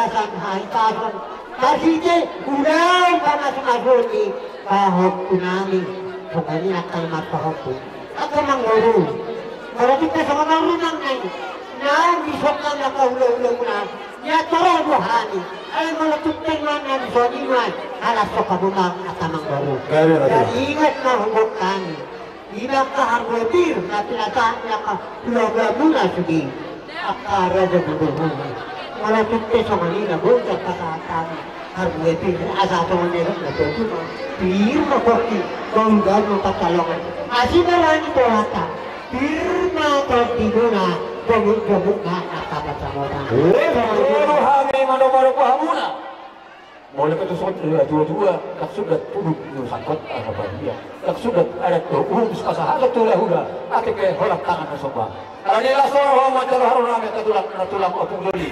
balasan haitasan kasih ulang para sumasuni pahok tunami sukani akan matahok ako mangguru kalau kita sama marunang ngayon na bisok na nakahulaw-ulaw mo na ya taro mo hani ay mga tutengman na bisok iman alas ko kabumang at mangguru kaya ingat na humukan ilang kaharbotir na tinataan niya ka pulaga muna sige akara sa bubuhay wala tunte sa Manila buong kakatan harbotir asa sa Manila na ito pir makoki banggal mo katalongan asimarani ito hata pir na tagdiguna bumuk-bumuk na nakapat sa mga pero hangay mano-mano pa muna mulai ketusuk dua-dua tak sudah turun di sangkot apa bahagia tak sudah ada tuh urus kasahat tuh lahuda ate ke holak tangan kesoba ani la soro ma tara haruna me tulang opung doli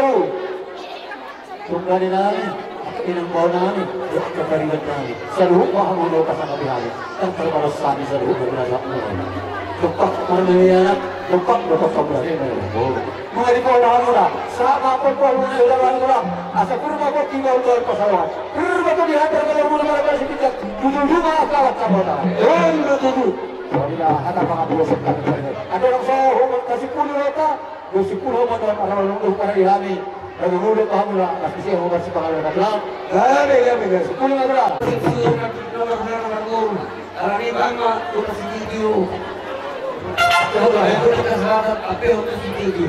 baru. Tunggali namin, inang bawa namin, at kaparigan namin. Sa luhok mahamulo ka sa kabihali, ang pagbaros sa amin sa luhok ng nalak mo. Tumpak mananayanak, tumpak na kasabrahin na yung mga di ko alahan mo na, sa kapag po mo na ilawan mo lang, asa kurma po tinggal doon pasawan. Kurma po dihantar ka lang mo na malabas si Pitak, tutuloy mga akawat sa mga. Yan na tutuloy. Wala, hata mga buwasan ka ng ada lang sa human kasi pulo ka, yung si pulo mo doon, araw-araw para ihami. Nagulog pa mo na, kasi siya mo ba si pangalan na lang? Gabi, si pulo nga doon. Siya Karaniban mo, ito sa video. Ito sa kasalanan, apel ito sa video.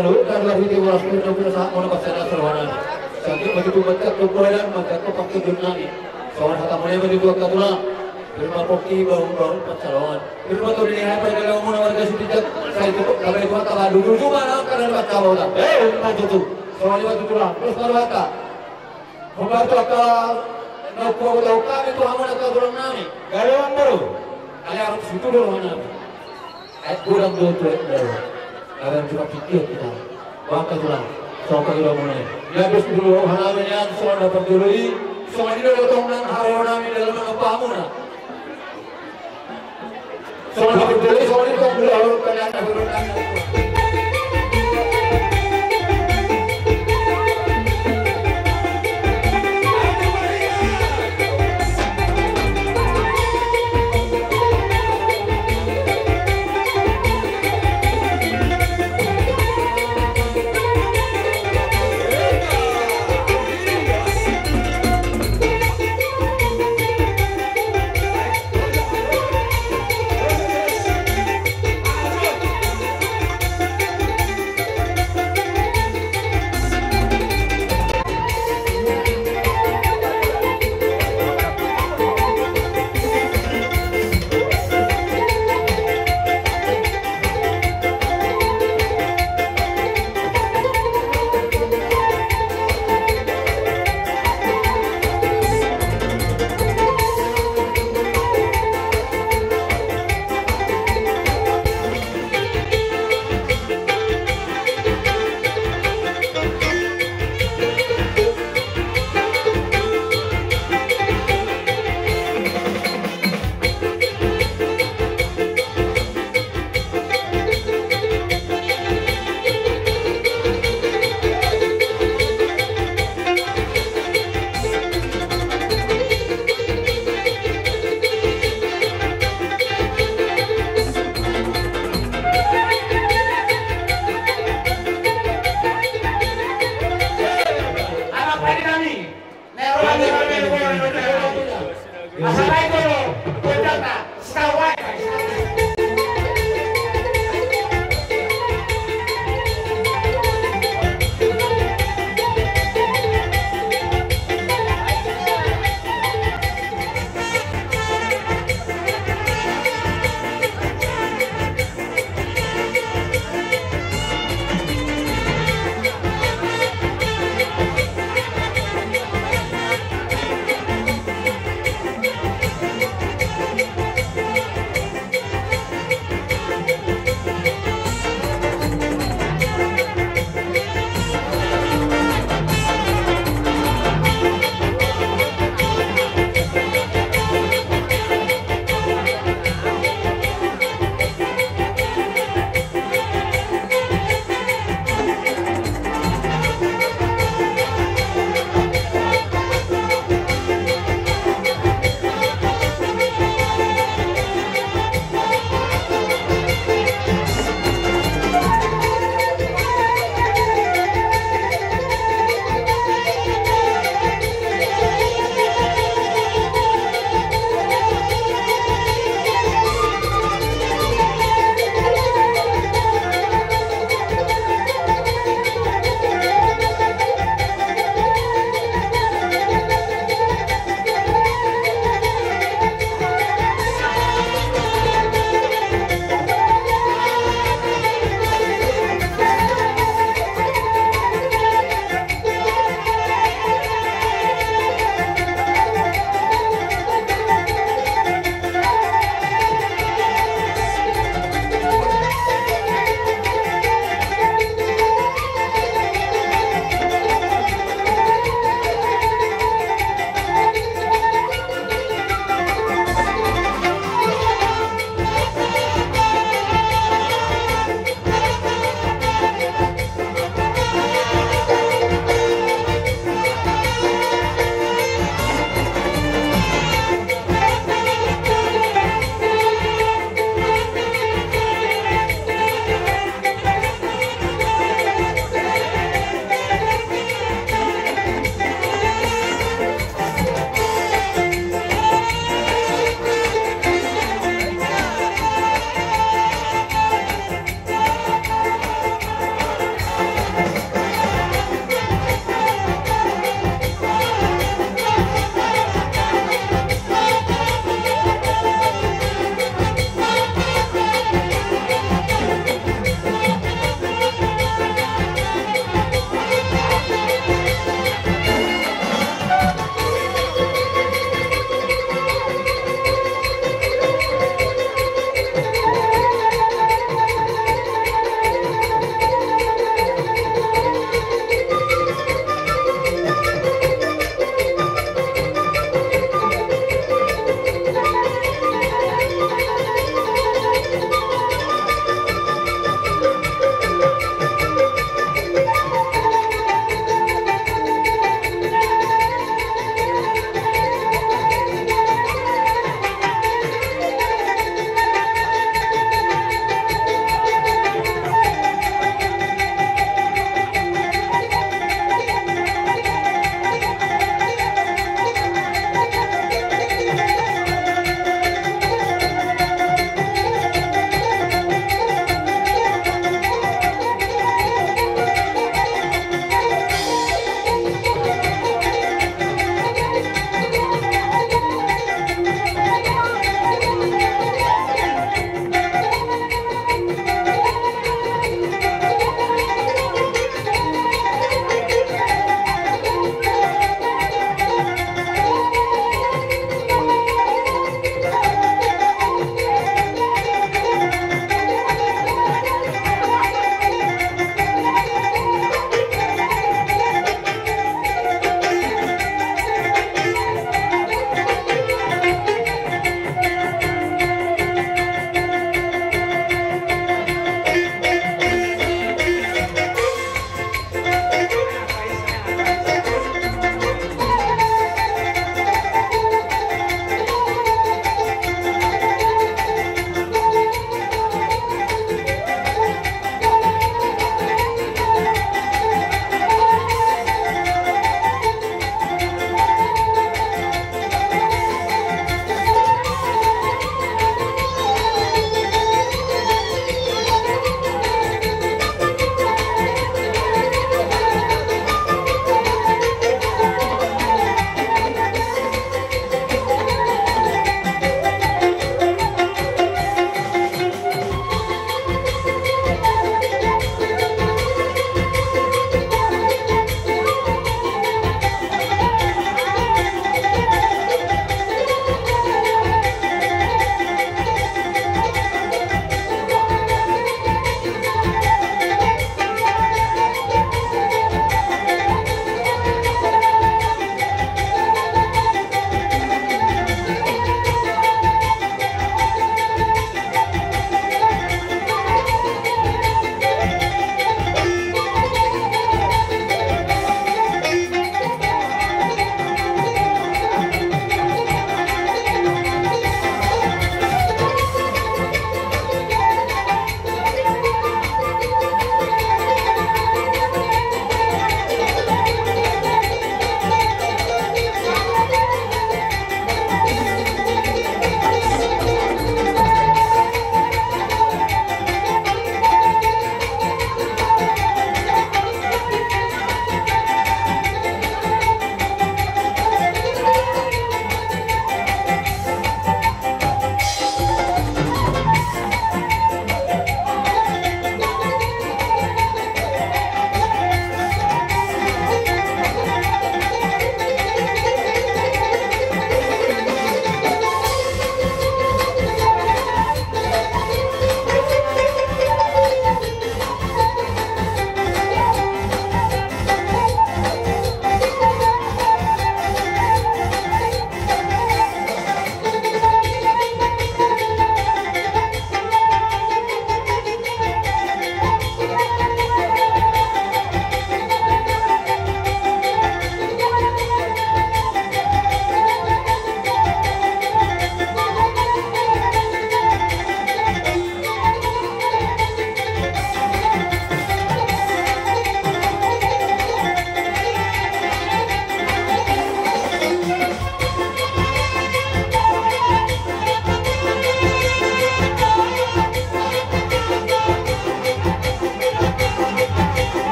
Selalu kan lagi di waras itu punya saat mau baca dasar warna. Jadi begitu baca kemudian baca pakai jurnali. Soal kata mulai begitu kata firma kopi baru pacaran. Firma tu dia apa kalau mau warga situ saya itu kalau itu kata dulu cuma karena baca bola. Macam tu. Soalnya waktu tu lah. Terus baru kata. Bukan tu kata nak tahu kami tu hamun kata orang nami. Kalau orang baru. Kalian harus situ dulu mana. Kurang dua tu. Agar juga pikir kita. Maka itulah. Soal kita mulai. Ya habis dulu hanamnya soal dapat dulu ini. Soal ini dulu tonggang hari nami dalam apa hamun. Soal dapat dulu soal ini tong dulu kalian nak berundang.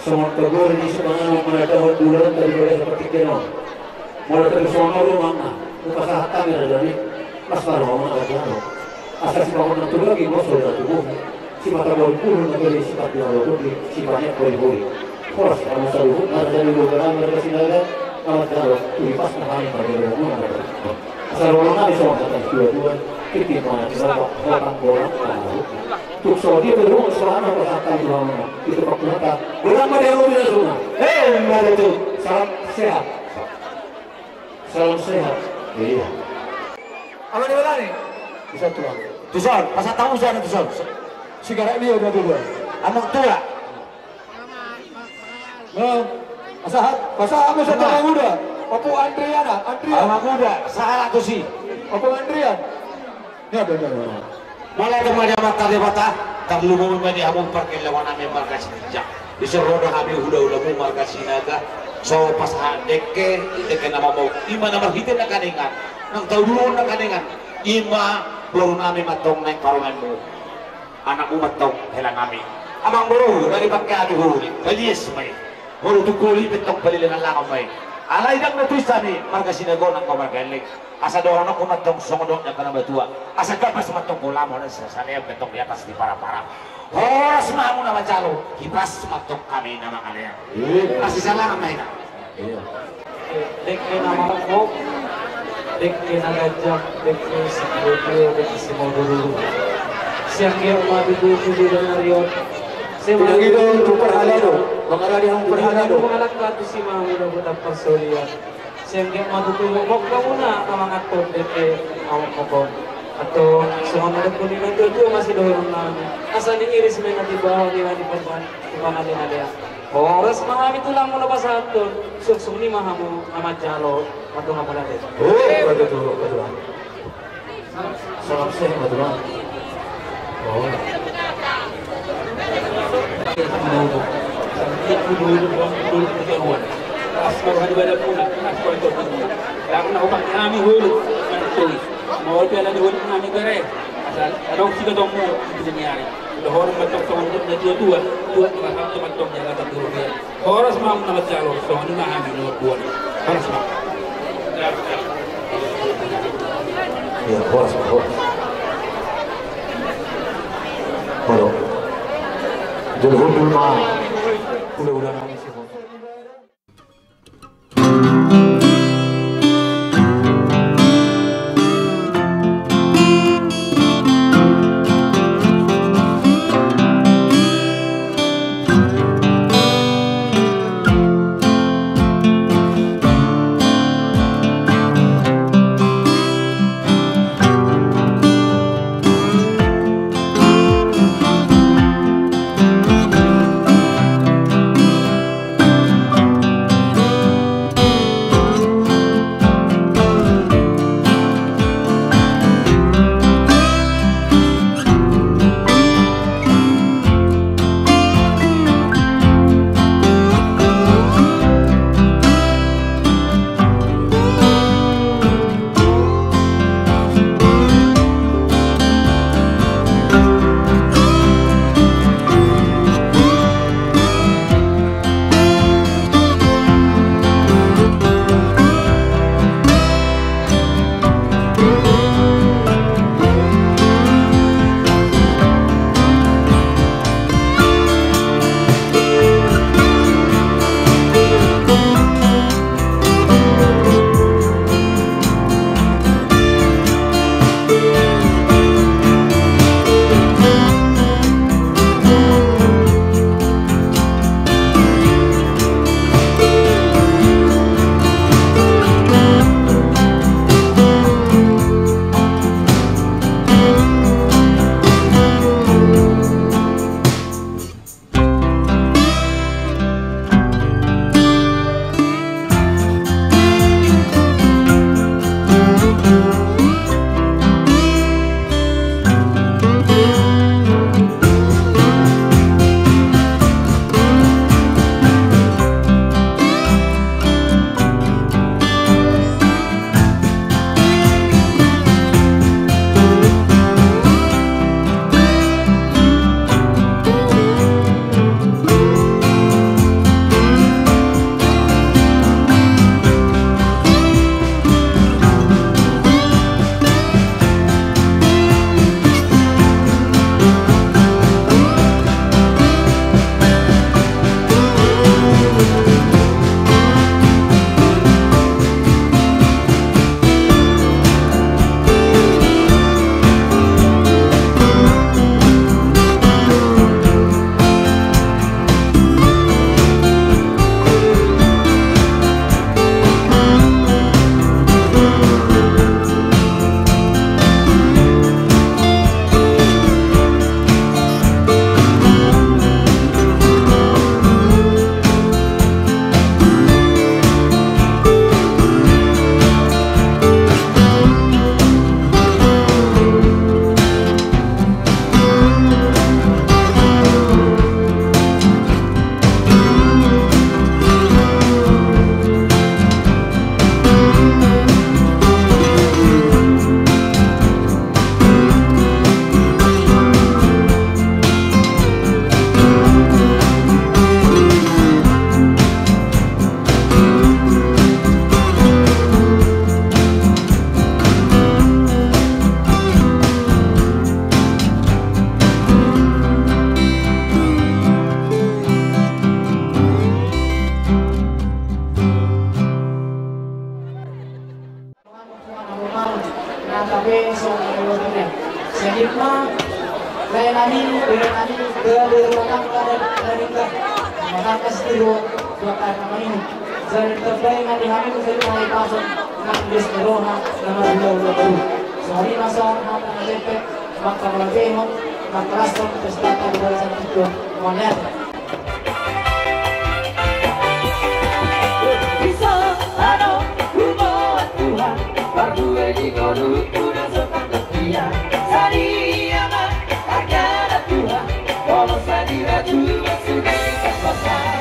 semua tegur di semangat mereka bulan daripada seperti kena mulai dari sono rumah lupa sahatan ya dari pasar rumah lagi asal si bangunan itu lagi bosol tubuh si mata bol pun menjadi sifat yang lebih sifatnya boli-boli poros kamu selalu ada dari beberapa mereka sinaga amat jauh tulipas nahan pada rumah asal rumah di sono atas dua-dua titik mana berapa orang tuk so dia berumur selama persatuan ulama itu pakmata ulama dia udah semua mana itu salam sehat iya apa di mana nih bisa tuang tuson pasal tahu sana tuson sekarang dia udah tua anak tua pasal apa satu orang muda Opo Andrian anak muda salah tuh sih Opo Andrian ini ada mulai kemarin mata debata terlalu memang dia mau pakai lawan kami marga sinja disuruh kami udah mau marga sinaga so pas deke nama mau ima nama hitin na kaningan nang tahu dulu na kaningan ima baru nami matong naik paruman mo anakmu matong helang kami amang buru dari pakai abi huru balies may huru tukuli betong balilan lang may alay dang natusan ni marga sinago ng kamargalig asa doon ako matong songdok niya ka na batua asa gapas matong kula mo na sa sanayang betong di atas di para-para horas mamu na majalo hibas matong kami na mga liyan kasi salangan may na Dekke nama ko Dekke nagajak Dekke si Kyoto Dekke si Moguru siyang kaya umabibuti dito na riyon Pinagi daw itong perhalado mangarali ang perhalado Pangalak ka ito si Mamu na budak pasolyan siyang kaya matutulog wag ka muna ang mga to Dekke awak mo ko ato sumangarap ko nila ito masih doon namin asa ni Iris may natibaho nila di pangalin alaya oras mahami tulang mo na basahan doon suksong ni mahamu amat jalo atau nga pala din betul salam sehat betul Asal ada pula, asal itu pun. Karena obat kami hulu, mau piala di hulu kami kere. Asal ada opsi ke tomu itu nyari. Udah orang betul sama itu dua orang tu betul jalan satu dia. Orang semua nama calon, soalnya ni kami nomor dua. Orang semua. ya bos kalau jadi hulu mah udah nangis sih bos estilo buatan nama ini. Jadi terbaik nanti kami bisa mulai pasang ng Desmeroha na magulo-gulo. Sorry na sa mga nalipit, magkamalagayong, magkarasong, prestata, lugar sa tito, monet. Bisa, ano, humawa Tuhan, berdua di kodut, udah sepanjang dia. Sariyaman, agama Tuhan, walau sadira juga sudah dikasih.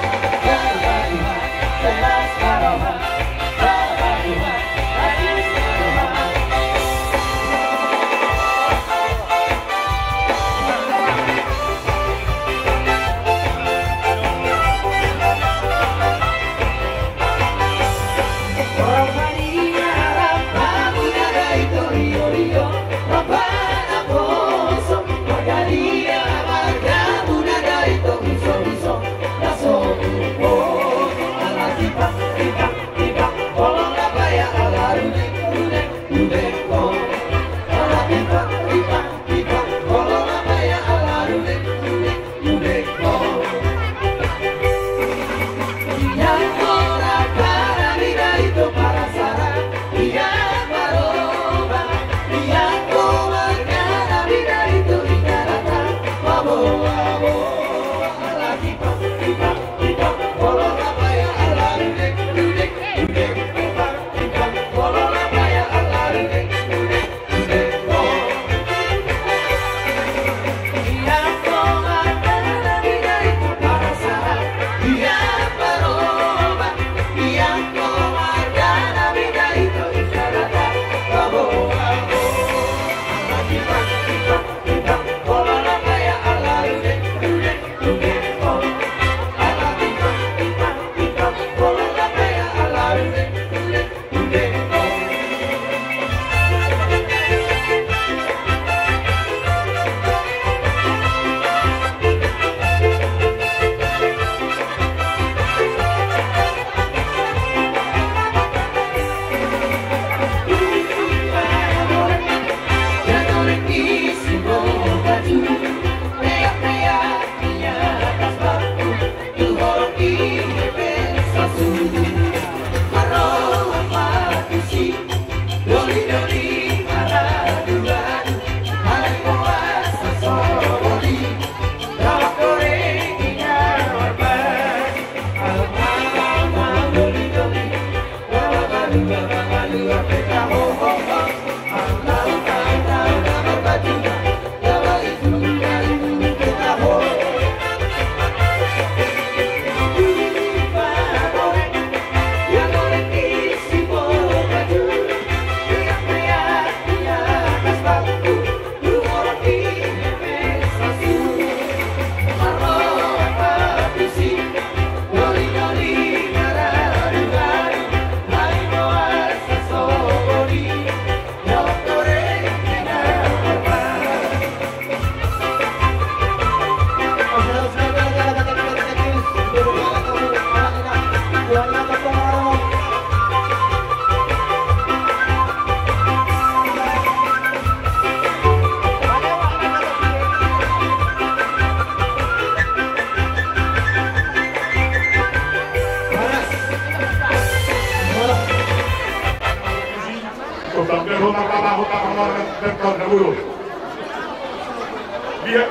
Dia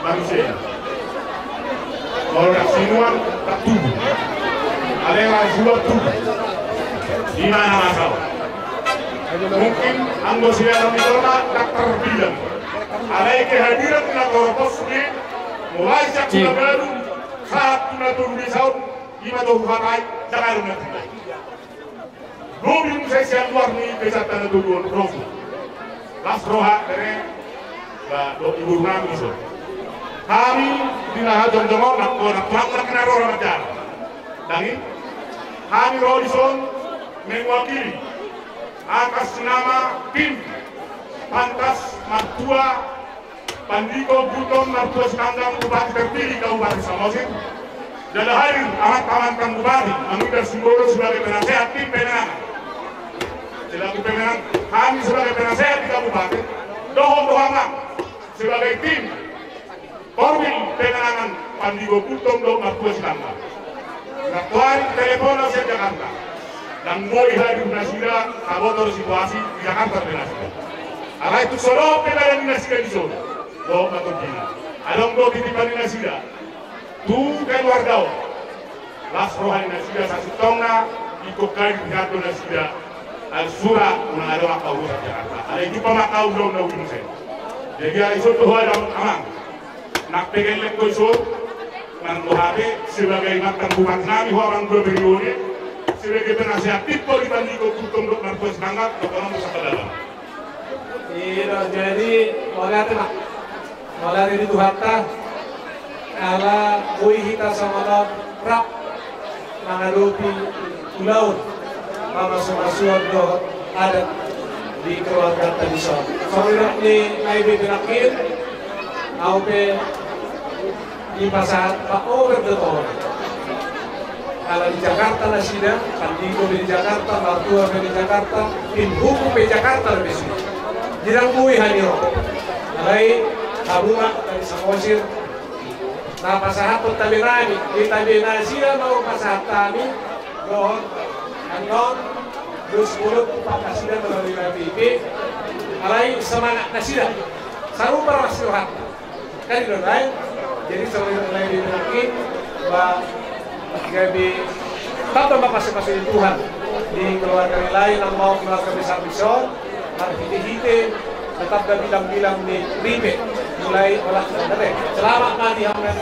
manusia. Kalau nak sinuan tak tubuh. Ada yang jual tubuh. Di mana masalah? Mungkin anggota dalam itu tak terbilang. Ada yang kehadiran nak korpos ini mulai sejak baru saat tuna turun di saud lima tahun pakai jangan nanti. Mobil saya luar ni bisa tanda turun rofu. Las roha dari ibu rumah itu. Kami di Naha Jomjomor nak kena roh macam. Dari kami Rodison mewakili atas nama tim Pantas Martua Pandiko Buton Martua Sekandang Bupati terpilih Kabupaten Samosir. Dan hadir amat-amankan Bupati mengambil simbol sebagai penasehat tim pemenang. Selaku pemenang kami sebagai penasehat di Kabupaten dohong-dohongan sebagai tim Korwil pemenangan Pandiko Buton Martua Sekandang. Naktuan telepon sa Jakarta. Nang mo ihadim na sila kabotor situasi di Jakarta na sila. Alay tu solo pelayan na sila di solo. Do matugina. Along do titipan na sila. Tu keluar daw. Las rohani na sila sa sutong na ikokai pihato na sila. Al sura una ada makau sa Jakarta. Alay di pa makau daw na ulimusin. Jadi ay iso tuh ada amang. Nak pegang lekto iso nang tuhabe sebagai mantan bupati nami orang berberione sebagai penasihat tipe kita niko kutum dok narkoba semangat orang bisa dalam. Iya jadi malah di Tuhatta ala bui kita sama lot rap mengadupi pulau mama semasuan do ada di keluarga tradisional. Soalnya ni aibe berakhir, aupe di pasar Pak over the town. Kalau di Jakarta lah sida, Kandigo di Jakarta, Martua di Jakarta, tim hukum di Jakarta lebih sulit. Jirang bui hanyo, alai habunga dari Samosir. Nah pasahat pertabirani, di tabirani sida mau pasahat kami, dohon, anon, terus mulut pakai sida melalui PIP, alai semangat nasida, sarupa rasuhat, kan itu lain. Jadi selain lain lagi, bah gabi tatap pasir-pasir Tuhan di keluarga lain yang mau keluarga besar-besar, harus hiti-hiti, tetap dan bilang-bilang di ribe, mulai olah dari selamat mandi hamdan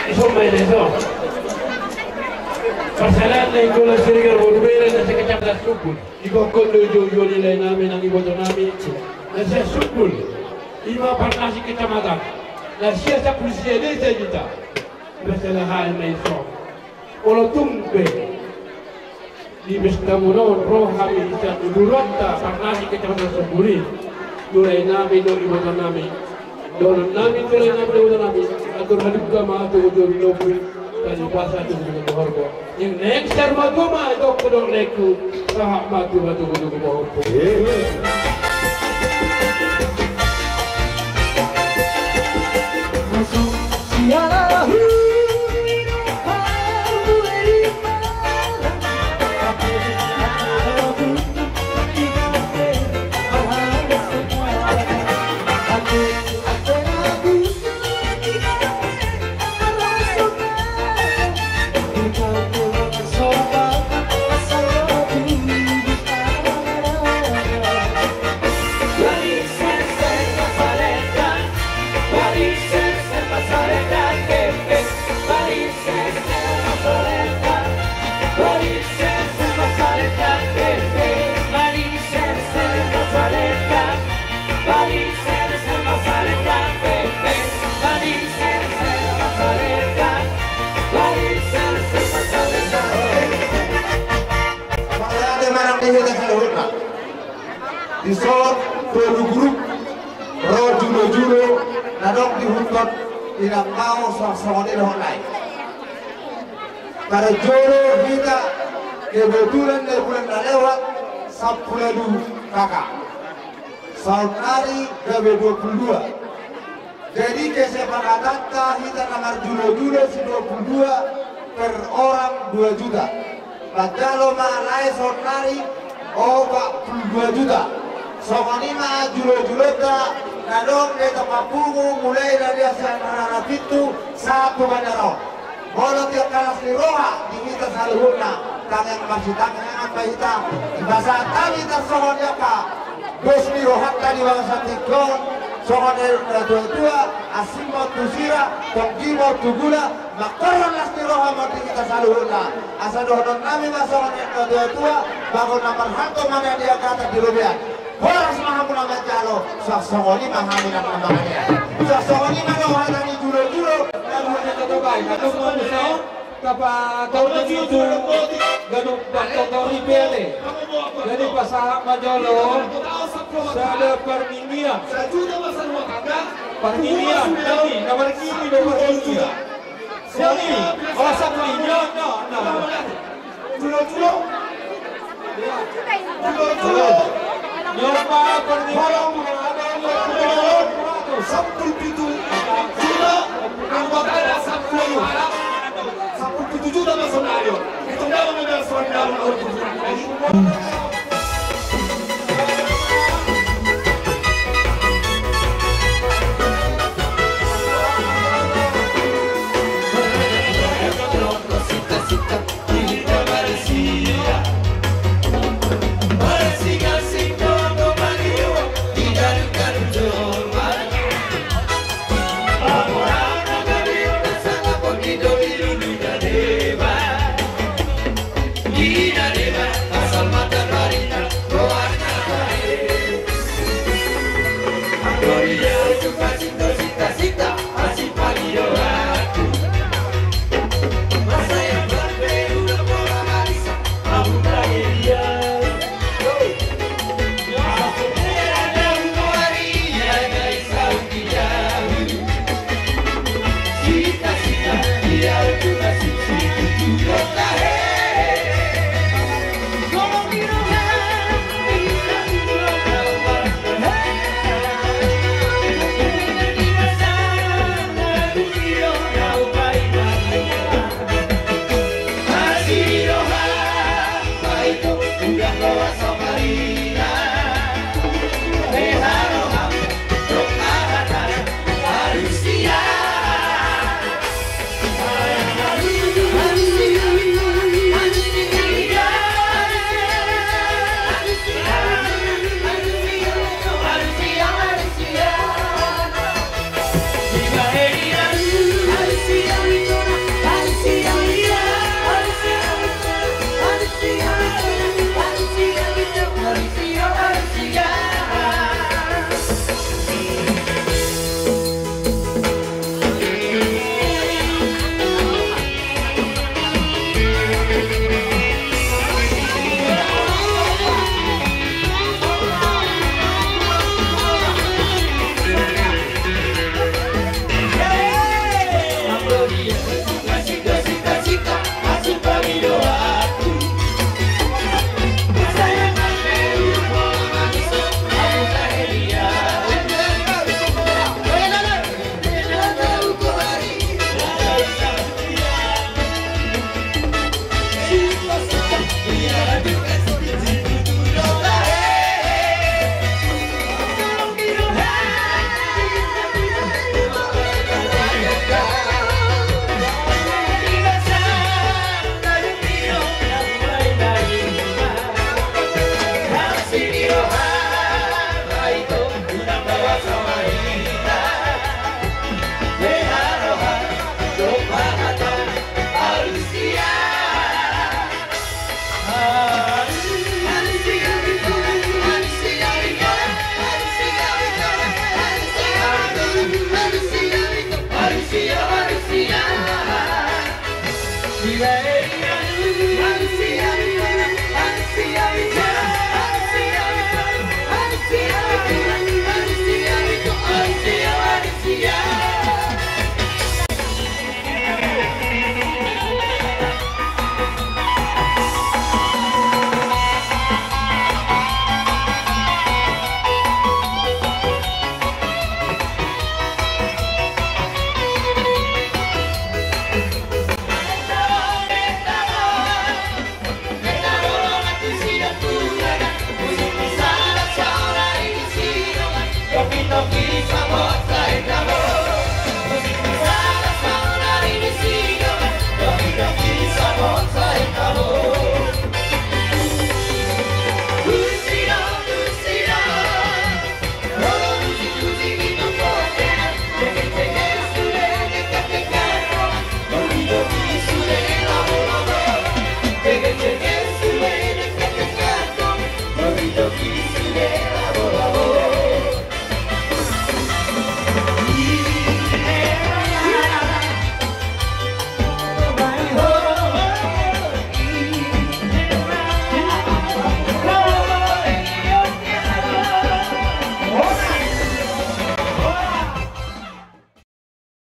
Insomma adesso Persalaan na ito lang sirigar Borobela na sa kacamatan Sukul Ikokon dojo nilai namin ang iboto namin na siya Sukul Ima partnasi kecamatan na siya sa polisiya desa kita Bersalahan na ito Olo tumpe Libes kamunon roh kami isa Durota partnasi kecamatan Sukul Nilai namin ang iboto namin Doon namin tulay namin iboto namin Atur hadip ka mga tuyo binopin Kali bahasa itu juga horko. Yang next terma goma itu kodok leku sahak matu batu kudu horko. Isor tuh grup roh julo nadok dihuntot tidak mau sosoni honai para jolo kita kebetulan dari bulan lewat 10 kakak saudari gawe 22 jadi kesepakatan kita nomor julo si 22 per orang 2 juta padahal malai saudari 42 juta Sokoni mah julo-julo ta nadong de tapapungu mulai dari anak itu satu bandaro. Bolo tiap kalas di roha di kita saluhuna kang yang masih tangeng apa kita bahasa tali ta sokoni apa dos di roha tadi bangsa tikon sokoni dua asimo tusira tongkimo tugula makoron las di roha mati kita saluhuna asa dohon nami mah sokoni dua bangun nomor hantu mana dia kata di rubian Boras mahamuna macalo, sasongoni mahamin ang namangannya. Sasongoni manawahan ni julo-julo. Namun ito kabay, atong mga musaw, kapag kaunan dito, ganun pagkatori pele. Ganun pasahak majolo, sa parminia. Parminia, nanti, namarikini na parminia. Sini, osak ninyo, no. Julo-julo. Julo-julo. Nyoba pernihan, sampul pitu.